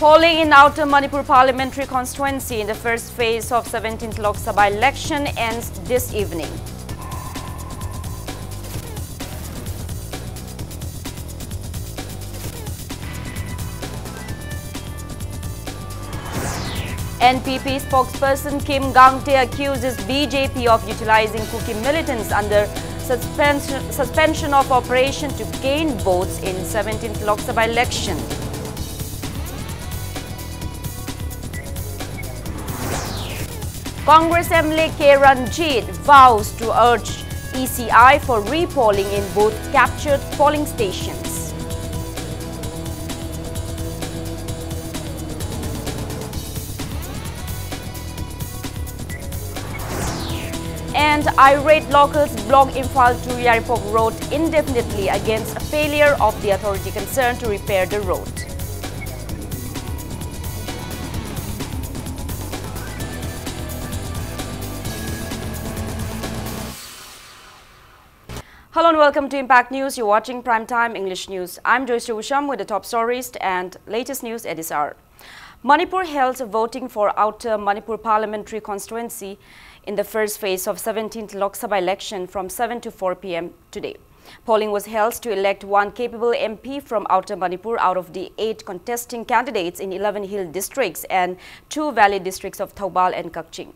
Polling in Outer Manipur Parliamentary Constituency in the first phase of 17th Lok Sabha election ends this evening. NPP spokesperson Kim Gangte accuses BJP of utilizing Kuki militants under suspension of operation to gain votes in 17th Lok Sabha election. Congress MLA K. Ranjit vows to urge ECI for repolling in both captured polling stations. And irate locals block Imphal to Yaripok Road indefinitely against a failure of the authority concerned to repair the road. Hello and welcome to Impact News. You're watching Primetime English News. I'm Joyce Usham with the top stories and latest news at this hour. Manipur held voting for Outer Manipur Parliamentary Constituency in the first phase of 17th Lok Sabha election from 7 to 4 p.m. today. Polling was held to elect one capable MP from Outer Manipur out of the 8 contesting candidates in 11 hill districts and 2 valley districts of Thoubal and Kakching.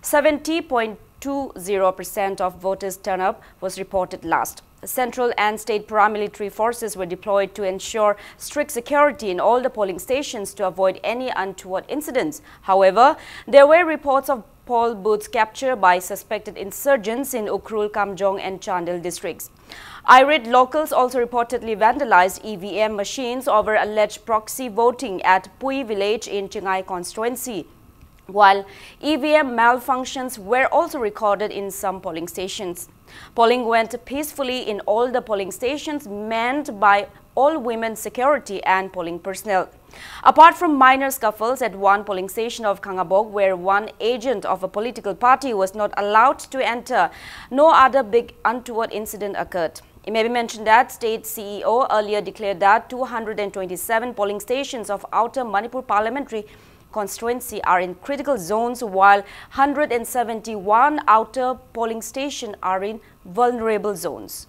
70.20% of voters' turnout was reported last. Central and state paramilitary forces were deployed to ensure strict security in all the polling stations to avoid any untoward incidents. However, there were reports of poll booths captured by suspected insurgents in Ukhrul, Kamjong and Chandel districts. Irate locals also reportedly vandalized EVM machines over alleged proxy voting at Pui village in Chingai constituency, while EVM malfunctions were also recorded in some polling stations. Polling went peacefully in all the polling stations manned by all-women security and polling personnel. Apart from minor scuffles at one polling station of Kangabog, where one agent of a political party was not allowed to enter, no other big untoward incident occurred. It may be mentioned that State CEO earlier declared that 227 polling stations of Outer Manipur Parliamentary Constituency are in critical zones, while 171 outer polling stations are in vulnerable zones.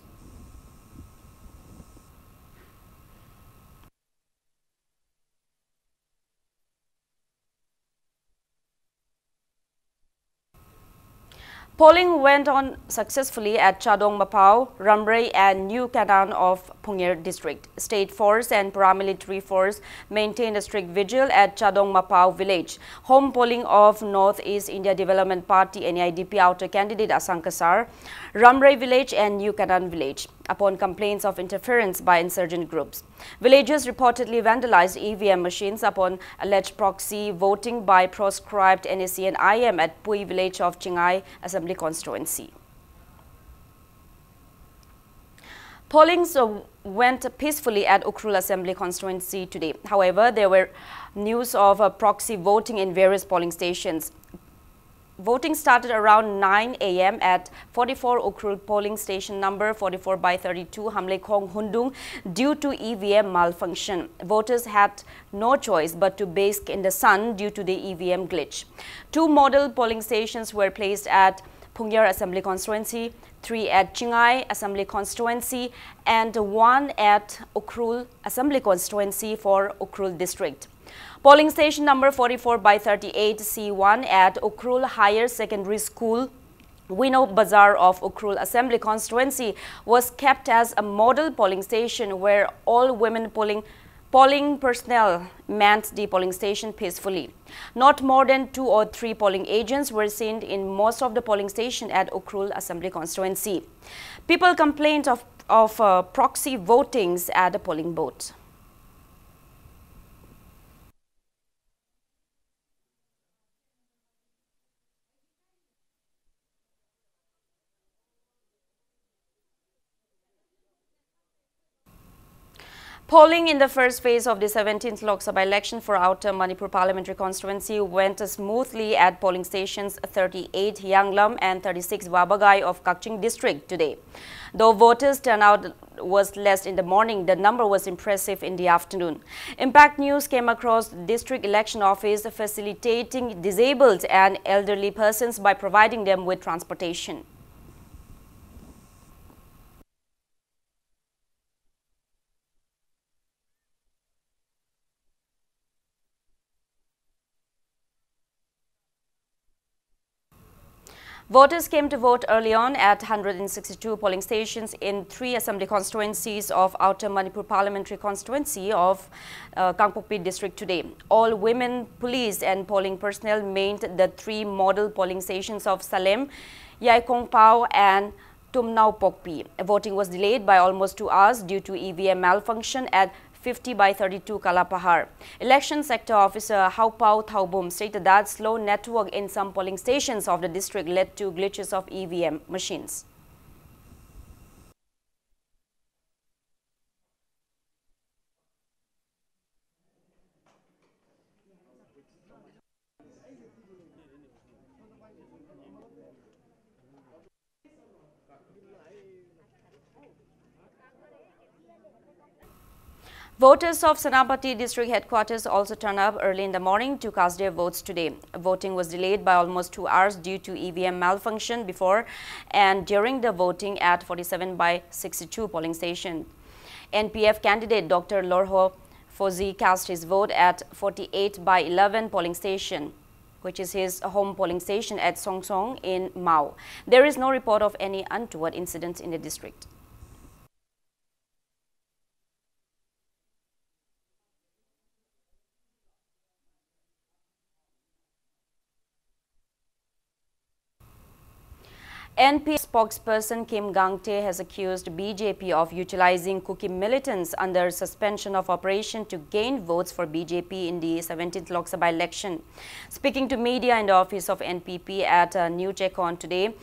Polling went on successfully at Chadong Mapao, Ramrei and New Kanan of Pungir district. State force and paramilitary force maintained a strict vigil at Chadong Mapao village. Home polling of Northeast India Development Party NIDP outer candidate Asankasar, Ramrei village and New Kanan village, upon complaints of interference by insurgent groups. Villagers reportedly vandalized EVM machines upon alleged proxy voting by proscribed NAC and IM at Pui village of Chingai Assembly constituency. Pollings went peacefully at Ukhrul Assembly constituency today. However, there were news of proxy voting in various polling stations. Voting started around 9 a.m. at 44 Ukhrul polling station number 44/32 Hamlekhong Hundung due to EVM malfunction. Voters had no choice but to bask in the sun due to the EVM glitch. 2 model polling stations were placed at Pungir Assembly constituency, 3 at Chingai Assembly constituency and 1 at Ukhrul Assembly constituency for Ukhrul district. Polling station number 44/38 C1 at Ukhrul Higher Secondary School, Wino Bazaar of Ukhrul Assembly constituency was kept as a model polling station where all women polling personnel manned the polling station peacefully. Not more than 2 or 3 polling agents were seen in most of the polling station at Ukhrul Assembly constituency. People complained of proxy votings at the polling booth. Polling in the first phase of the 17th Lok Sabha election for Outer Manipur Parliamentary Constituency went smoothly at polling stations 38 Yanglam and 36 Wabagai of Kakching district today. Though voters' turnout was less in the morning, the number was impressive in the afternoon. Impact News came across the district election office facilitating disabled and elderly persons by providing them with transportation. Voters came to vote early on at 162 polling stations in 3 assembly constituencies of Outer Manipur Parliamentary Constituency of Kangpokpi district today. All women police and polling personnel mained the 3 model polling stations of Salem, Yaikongpao and Tumnao Pokpi. Voting was delayed by almost 2 hours due to EVM malfunction at 50/32 Kalapahar. Election Sector Officer Haupao Thaubum stated that slow network in some polling stations of the district led to glitches of EVM machines. Voters of Senapati district headquarters also turned up early in the morning to cast their votes today. Voting was delayed by almost 2 hours due to EVM malfunction before and during the voting at 47/62 polling station. NPF candidate Dr. Lorho Fozi cast his vote at 48/11 polling station, which is his home polling station at Songsong in Mao. There is no report of any untoward incidents in the district. NP spokesperson Kim Gangte has accused BJP of utilizing Kuki militants under suspension of operation to gain votes for BJP in the 17th Lok Sabha election. Speaking to media in the office of NPP at New Chekon today,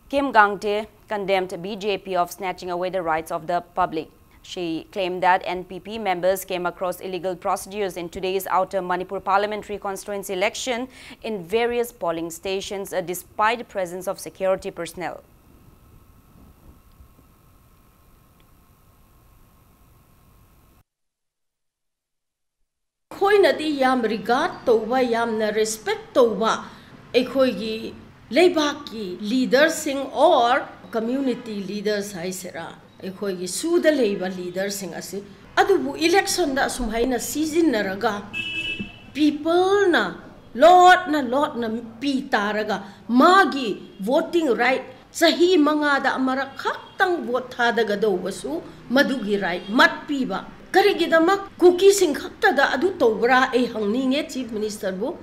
Kim Gangte condemned BJP of snatching away the rights of the public. She claimed that NPP members came across illegal procedures in today's Outer Manipur Parliamentary Constituency election in various polling stations despite the presence of security personnel. Khoinadi yam regard towa yam na respect towa ekhoigi leibaki leaders sing or community leaders haisera ekhoigi suda leiba leaders sing asi adubu election da sumhaina season naraga people na lot na pi taraga magi voting right sahi manga da amara khaktang vote thadaga do wasu madugi right mat piba karigidamak cookie sing khakta da adu tobra e hangninge chief minister bu.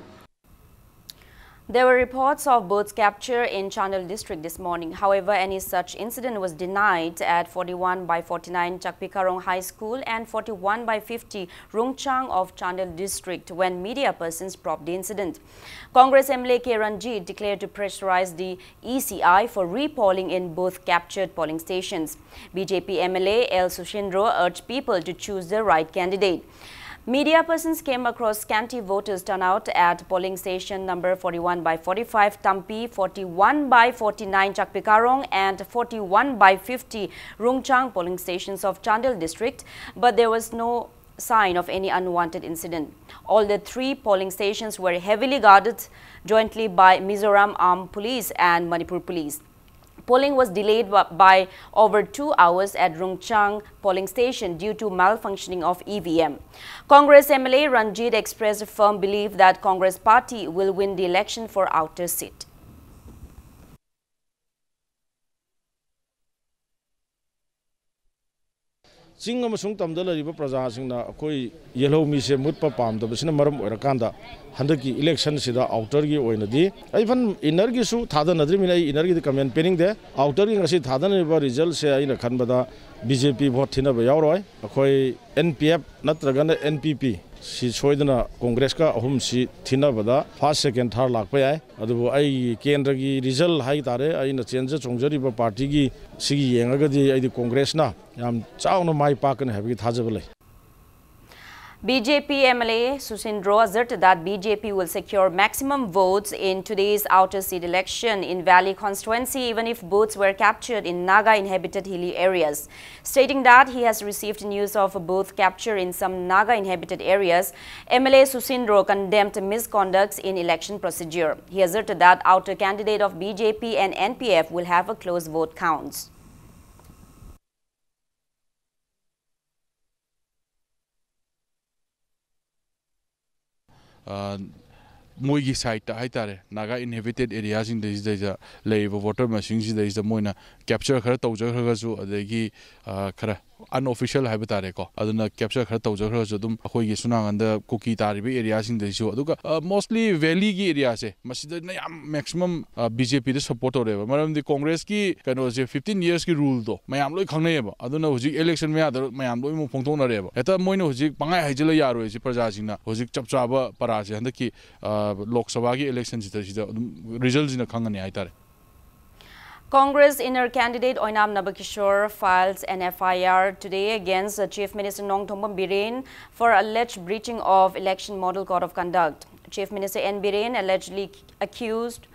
There were reports of birds capture in Chandel district this morning. However, any such incident was denied at 41/49 Chakpikarong High School and 41/50 Rungchang of Chandel district when media persons probed the incident. Congress MLA K. Ranjit declared to pressurize the ECI for repolling in both captured polling stations. BJP MLA L. Sushindro urged people to choose the right candidate. Media persons came across scanty voters turnout at polling station number 41/45 Tampi, 41/49 Chakpikarong and 41/50 Rungchang polling stations of Chandel district, but there was no sign of any unwanted incident. All the 3 polling stations were heavily guarded jointly by Mizoram Armed Police and Manipur Police. Polling was delayed by over 2 hours at Rungchang polling station due to malfunctioning of EVM. Congress MLA Ranjit expressed a firm belief that Congress party will win the election for outer seat. Sing amasung tamda lariba praja singna akoi yellow mi se mutpa pamdabasina maram oirakanda handaki election sida outer gi oinadi even inner gi su thadanadri mina inner gi comment pending de outer gi ngasi thadanaba result se aina khanbada BJP vote thina ba yauroi akoi NPF natragana NPP si soidana Congress ka ahum si thina bada first second third lakpa yai adubu ai kendra gi result hai tare aina change chongjari ba party gi sigi yenga ga di ai Congress na yam chauna mai pa kan habi thajabale. BJP MLA Susindro asserted that BJP will secure maximum votes in today's outer seat election in Valley constituency even if booths were captured in Naga-inhabited hilly areas. Stating that he has received news of a booth capture in some Naga-inhabited areas, MLA Susindro condemned misconducts in election procedure. He asserted that outer candidate of BJP and NPF will have a close vote counts. Moigi side haitare Naga inhabited areas in the lay water machines there is the moina capture her tauja adegi kara unofficial habitat ko aduna capture her tauja dum akoi sunang and the cookie taribi areas in the show mostly valley gi areas masida maximum BJP the support or maram the Congress ki kano 15 years ki rule do mayam loi khangnai ba aduna hujik election me adar mayam loi mu phongthong na reba eta moina hujik pangai haijila yaro isi praja singna hujik chapchaba parase handaki Lok Sabha ki election results in a khangani haitare. Congress inner candidate Oinam Nabakishore files an FIR today against Chief Minister Nongthongpam Biren for alleged breaching of Election Model Code of Conduct. Chief Minister N. Biren allegedly accused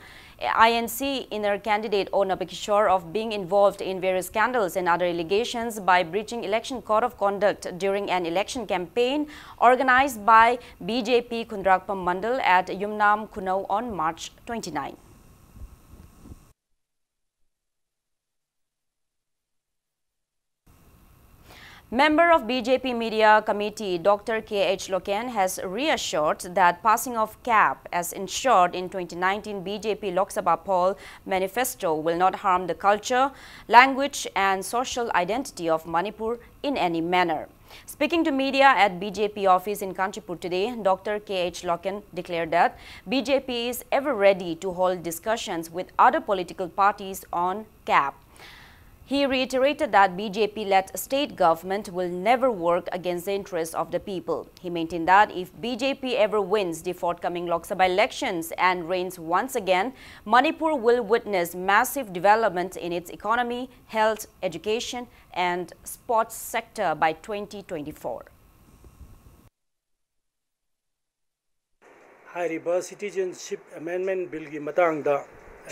INC inner candidate O. Nabakishore of being involved in various scandals and other allegations by breaching Election Code of Conduct during an election campaign organized by BJP Kundrakpam Mandal at Yumnam Kunau on March 29. Member of BJP Media Committee Dr. K.H. Loken has reassured that passing of cap as ensured in 2019 BJP Lok Sabha poll manifesto will not harm the culture, language and social identity of Manipur in any manner. Speaking to media at BJP office in Kanchipur today, Dr. K.H. Loken declared that BJP is ever ready to hold discussions with other political parties on cap. He reiterated that BJP-led state government will never work against the interests of the people. He maintained that if BJP ever wins the forthcoming Lok Sabha elections and reigns once again, Manipur will witness massive development in its economy, health, education and sports sector by 2024. Hariba Citizenship Amendment Bill ki matang da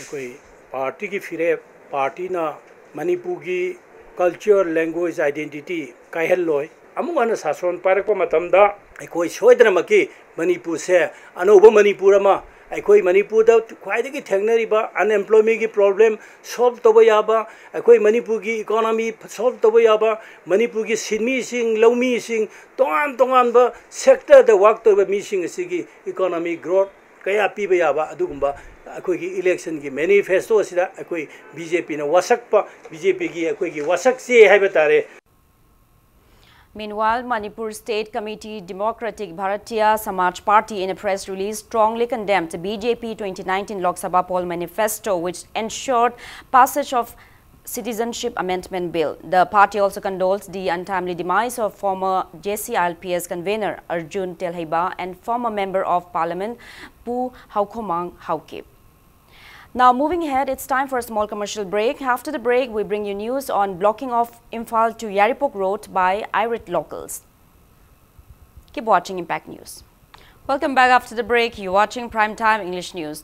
koi party ki fire party na Manipur ki culture, language, identity kaihel loy amungana sason parakpa matamda koi soidana maki Manipur se anoba Manipur ama koi Manipur da khwaide ki thengnari ba unemployment ki problem solve toba yaba koi Manipur ki economy solve toba yaba Manipur ki sinmi sing lawmi sing tongan ba sector da work toba mi sing sigi economy growth kaya piba yaba adugumba akoi election ki manifesto asida akoi BJP na wasak pa BJP ki akoi ki wasak se haibatare. Meanwhile, Manipur State Committee Democratic Bharatiya Samaj Party in a press release strongly condemned the BJP 2019 Lok Sabha poll manifesto which ensured passage of Citizenship Amendment Bill. The party also condoles the untimely demise of former JCILPS convener Arjun Telhaiba and former Member of Parliament Pu Haukomang Haukip. Now moving ahead, it's time for a small commercial break. After the break, we bring you news on blocking of Imphal to Yaripok Road by irate locals. Keep watching Impact News. Welcome back after the break. You're watching Primetime English News.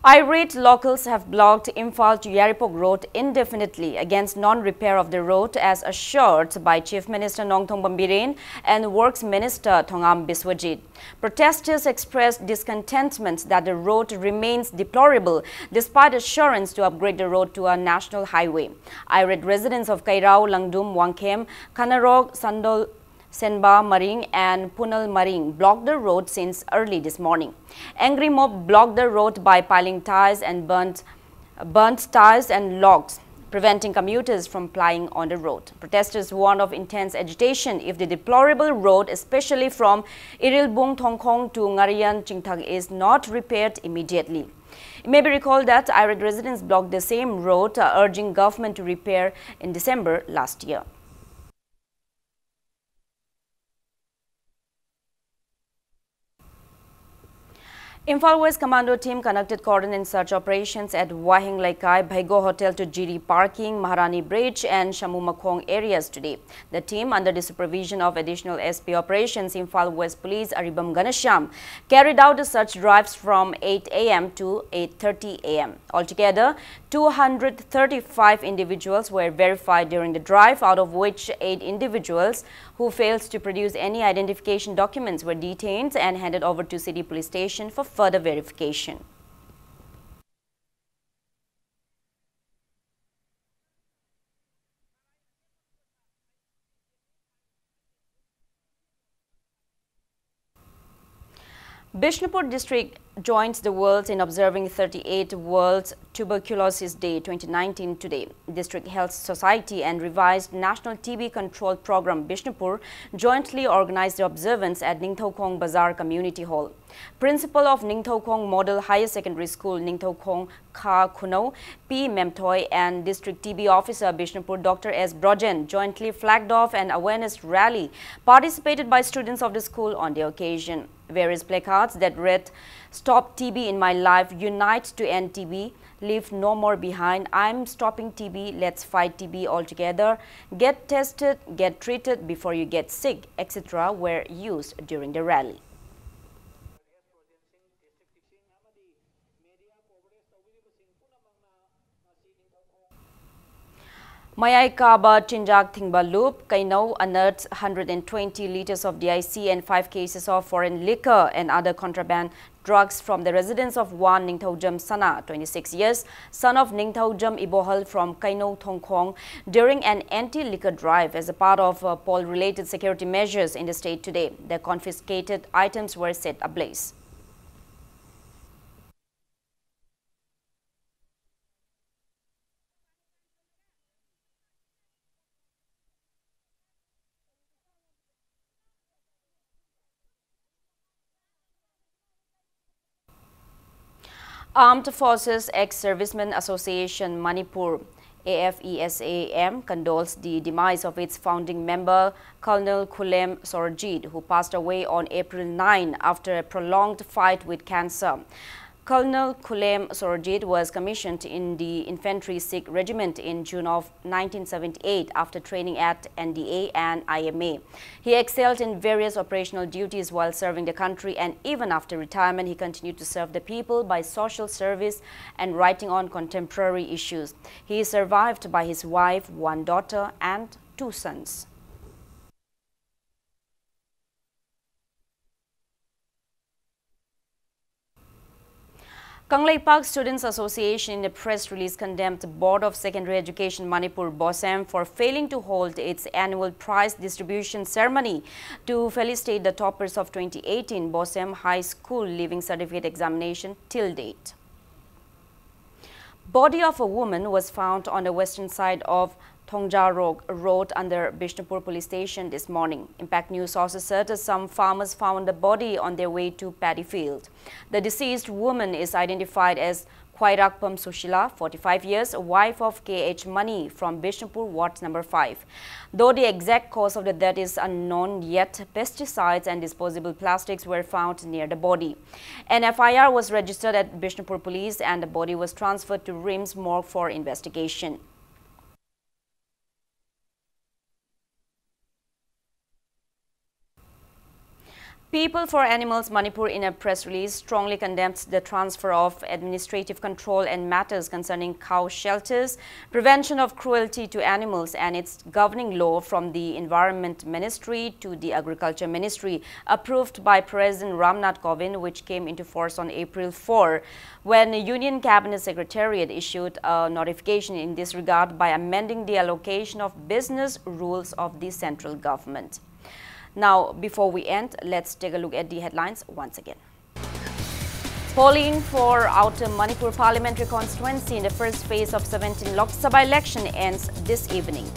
Irate locals have blocked Imphal to Yaripok Road indefinitely against non-repair of the road as assured by Chief Minister Nongthongpam Biren and Works Minister Thongam Biswajit. Protesters expressed discontentment that the road remains deplorable despite assurance to upgrade the road to a national highway. Irate residents of Kairao, Langdum, Wangkhem, Kanarog, Sandol, Senba Maring and Punal Maring blocked the road since early this morning. Angry mob blocked the road by piling tires and burnt tires and logs, preventing commuters from plying on the road. Protesters warned of intense agitation if the deplorable road, especially from Irilbung Thongkong to Ngarian Chingthag, is not repaired immediately. It may be recalled that irate residents blocked the same road, urging government to repair in December last year. Imphal West Commando team conducted cordon and search operations at Wahing Laikai, Bhaigo Hotel to Jiri Parking, Maharani Bridge and Shamu Makhong areas today. The team, under the supervision of additional SP operations Imphal West Police Aribam Ganesham, carried out the search drives from 8 a.m. to 8:30 a.m. Altogether, 235 individuals were verified during the drive, out of which 8 individuals who failed to produce any identification documents were detained and handed over to City Police Station for further verification. Bishnupur district joins the world in observing 38th World Tuberculosis Day 2019 today. District Health Society and revised National TB Control Program Bishnupur jointly organized the observance at Ningthokong Bazaar Community Hall. Principal of Ningthokong Model Higher Secondary School Ningthokong Kha Khuno P. Memtoy and District TB Officer Bishnupur Dr. S. Brojen jointly flagged off an awareness rally participated by students of the school on the occasion. Various placards that read, "Stop TB in my life, unite to end TB, leave no more behind, I'm stopping TB, let's fight TB altogether, get tested, get treated before you get sick," etc. were used during the rally. Mayai Kaba Chinjak Thingba Loop, Kainau unearthed 120 liters of DIC and 5 cases of foreign liquor and other contraband drugs from the residence of one Ningthaujam Sana, 26 years, son of Ningthaujam Ibohal from Kainau Thongkhong, during an anti-liquor drive as a part of poll-related security measures in the state today. The confiscated items were set ablaze. Armed Forces Ex-Servicemen Association Manipur AFESAM condoles the demise of its founding member Colonel Khulem Sorajit, who passed away on April 9 after a prolonged fight with cancer. Colonel Khulem Sorajit was commissioned in the Infantry Sikh Regiment in June of 1978 after training at NDA and IMA. He excelled in various operational duties while serving the country, and even after retirement he continued to serve the people by social service and writing on contemporary issues. He is survived by his wife, one daughter and 2 sons. Kanglei Park Students Association in a press release condemned the Board of Secondary Education Manipur BOSAM for failing to hold its annual prize distribution ceremony to felicitate the toppers of 2018 BOSAM High School Leaving Certificate Examination till date. Body of a woman was found on the western side of Thongjarok Road under Bishnupur Police Station this morning. Impact News sources said some farmers found the body on their way to paddy field. The deceased woman is identified as Khwairakpam Sushila, 45 years, wife of K.H. Mani from Bishnupur Ward number 5. Though the exact cause of the death is unknown yet, pesticides and disposable plastics were found near the body. An FIR was registered at Bishnupur Police and the body was transferred to RIMS morgue for investigation. People for Animals Manipur in a press release strongly condemns the transfer of administrative control and matters concerning cow shelters, prevention of cruelty to animals and its governing law from the Environment Ministry to the Agriculture Ministry, approved by President Ramnath Kovind, which came into force on April 4, when the Union Cabinet Secretariat issued a notification in this regard by amending the allocation of business rules of the central government. Now, before we end, let's take a look at the headlines once again. Polling for Outer Manipur Parliamentary Constituency in the first phase of 17 Lok Sabha election ends this evening.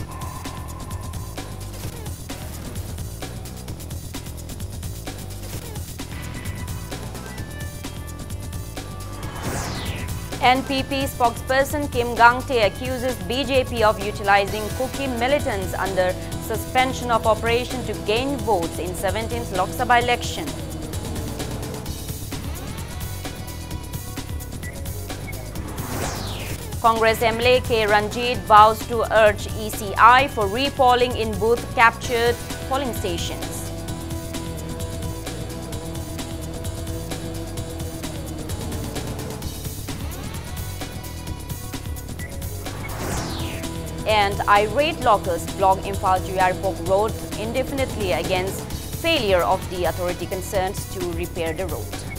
NPP spokesperson Kim Gangte accuses BJP of utilizing Kuki militants under suspension of operation to gain votes in 17th Lok Sabha election. Congress MLA K. Ranjit vows to urge ECI for repolling in booth captured polling stations. And irate loggers block Imphal to Yarpok Road indefinitely against failure of the authority concerned to repair the road.